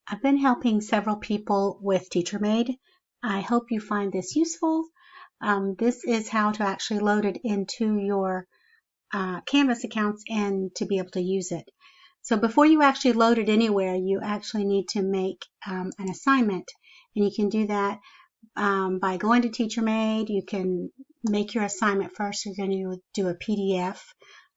I've been helping several people with TeacherMade. I hope you find this useful. This is how to actually load it into your Canvas accounts and to be able to use it. So before you actually load it anywhere, you actually need to make an assignment. And you can do that by going to TeacherMade. You can make your assignment first. You're going to do a PDF.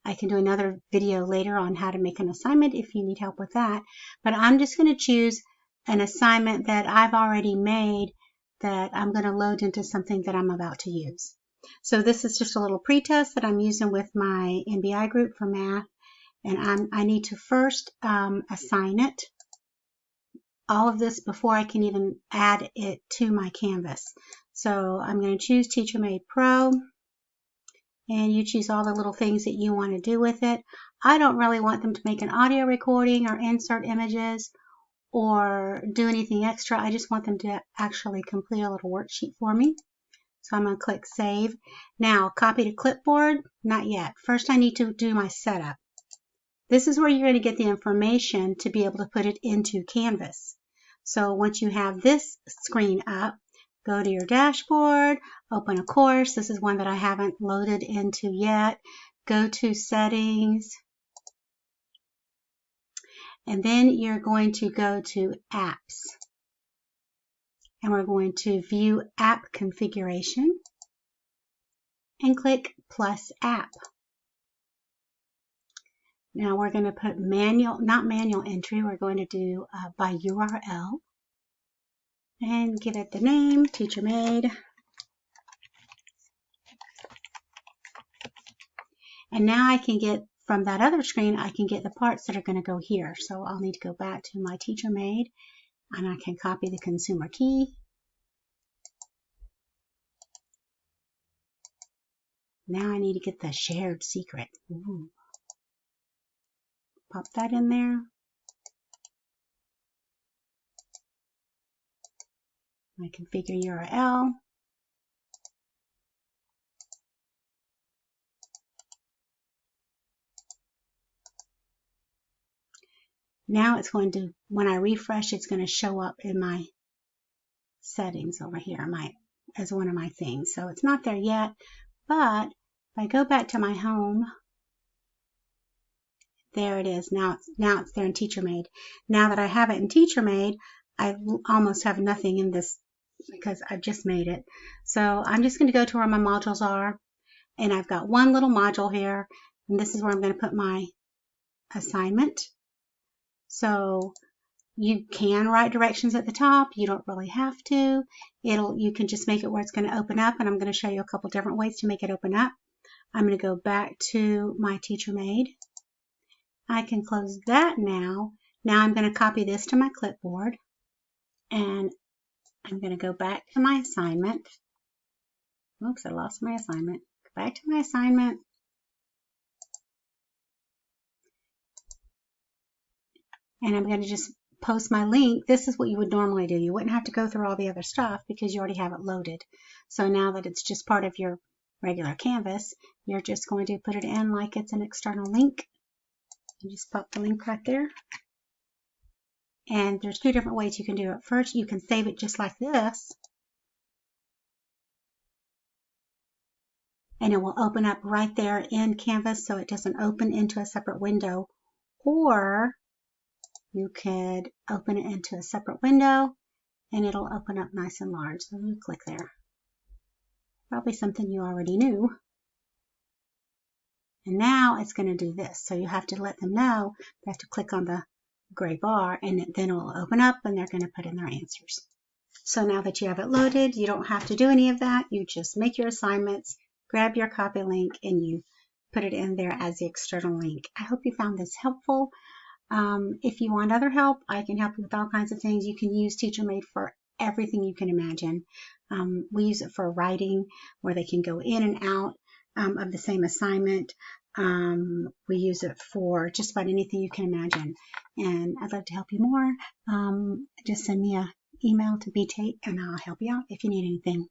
I can do another video later on how to make an assignment if you need help with that. But I'm just going to choose an assignment that I've already made that I'm going to load into something that I'm about to use. So this is just a little pretest that I'm using with my NBI group for math. And I need to first assign it. All of this before I can even add it to my Canvas. So I'm going to choose TeacherMade Pro. And you choose all the little things that you want to do with it. I don't really want them to make an audio recording or insert images or do anything extra. I just want them to actually complete a little worksheet for me. So I'm going to click Save. Now, copy to clipboard. Not yet. First, I need to do my setup. This is where you're going to get the information to be able to put it into Canvas. So once you have this screen up, go to your dashboard, open a course. This is one that I haven't loaded into yet. Go to Settings. And then you're going to go to Apps. And we're going to View App Configuration. And click Plus App. Now we're going to put not manual entry. We're going to do by URL. And give it the name, TeacherMade. And now I can get, from that other screen, I can get the parts that are going to go here. So I'll need to go back to my TeacherMade, and I can copy the consumer key. Now I need to get the shared secret. Ooh. Pop that in there. My configure URL. Now it's going to, when I refresh, it's going to show up in my settings over here, as one of my things. So it's not there yet, but if I go back to my home, there it is. Now it's there in TeacherMade. Now that I have it in TeacherMade, I almost have nothing in this because I've just made it. So I'm just going to go to where my modules are, and I've got one little module here, and this is where I'm going to put my assignment. So you can write directions at the top. You don't really have to. You can just make it where it's going to open up, and I'm going to show you a couple different ways to make it open up. I'm going to go back to my TeacherMade. I can close that now. Now I'm going to copy this to my clipboard, and I'm going to go back to my assignment. Oops, I lost my assignment. Go back to my assignment. And I'm going to just post my link. This is what you would normally do. You wouldn't have to go through all the other stuff because you already have it loaded. So now that it's just part of your regular Canvas, you're just going to put it in like it's an external link. You just pop the link right there. And there's two different ways you can do it. First, you can save it just like this. And it will open up right there in Canvas so it doesn't open into a separate window. Or you could open it into a separate window and it'll open up nice and large. So you click there. Probably something you already knew. And now it's going to do this. So you have to let them know. You have to click on the gray bar, and then it will open up and they're going to put in their answers. So now that you have it loaded, you don't have to do any of that. You just make your assignments, grab your copy link, and you put it in there as the external link. I hope you found this helpful. If you want other help, I can help you with all kinds of things. You can use TeacherMade for everything you can imagine. We use it for writing, where they can go in and out of the same assignment. We use it for just about anything you can imagine. And I'd love to help you more. Just send me an email to btate and I'll help you out if you need anything.